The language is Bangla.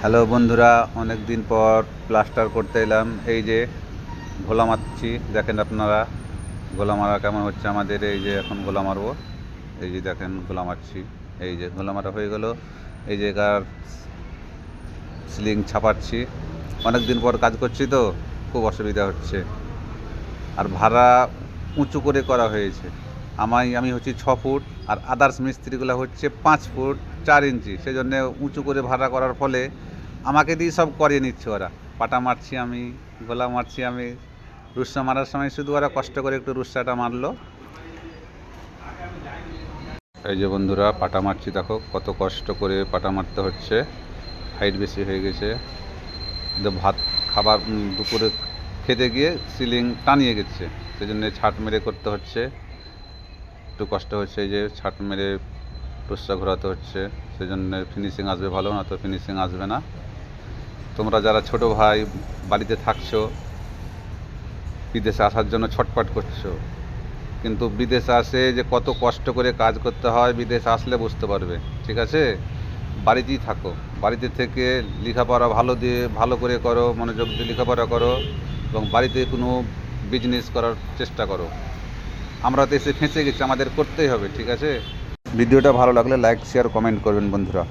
হ্যালো বন্ধুরা, অনেক দিন পর প্লাস্টার করতে এলাম। এই যে ঘোলা মারছি, দেখেন আপনারা ঘোলা মারা কেমন হচ্ছে আমাদের। এই যে এখন ঘোলা মারবো, এই যে দেখেন ঘোলা মারছি। এই যে ঘোলা মারা হয়ে গেল। এই যে কার সিলিং ছাপাচ্ছি, অনেক দিন পর কাজ করছি তো খুব অসুবিধা হচ্ছে। আর ভাড়া উঁচু করে করা হয়েছে। আমি হচ্ছি 6 ফুট, আর আদার্স মিস্ত্রিগুলো হচ্ছে 5 ফুট 4 ইঞ্চি। সেই জন্যে উঁচু করে ভাড়া করার ফলে আমাকে দিয়ে সব করিয়ে নিচ্ছে ওরা। পাটা মারছি আমি, গোলা মারছি আমি। রুস্সা মারার সময় শুধু ওরা কষ্ট করে একটু রুস্সাটা মারলো। এই যে বন্ধুরা পাটা মারছি, দেখো কত কষ্ট করে পাটা মারতে হচ্ছে। হাইট বেশি হয়ে গেছে, ভাত খাবার দুপুরে খেতে গিয়ে সিলিং টানিয়ে গেছে, সেই জন্য ছাট মেরে করতে হচ্ছে, একটু কষ্ট হচ্ছে। এই যে ছাট মেরে রুস্সা ঘোরাতে হচ্ছে, সেই জন্য ফিনিশিং আসবে ভালো, না তো ফিনিশিং আসবে না। তোমরা যারা ছোট ভাই বাড়িতে থাকছো, বিদেশে আসার জন্য ছটফট করছো, কিন্তু বিদেশে আসে যে কত কষ্ট করে কাজ করতে হয়, বিদেশে আসলে বুঝতে পারবে। ঠিক আছে, বাড়িতেই থাকো, বাড়িতে থেকে লেখাপড়া ভালো করে করো, মনোযোগ দিয়ে লেখাপড়া করো, এবং বাড়িতে কোনো বিজনেস করার চেষ্টা করো। আমরা তো এসে ফেঁসে গেছি, আমাদের করতেই হবে। ঠিক আছে, ভিডিওটা ভালো লাগলে লাইক শেয়ার কমেন্ট করবেন বন্ধুরা।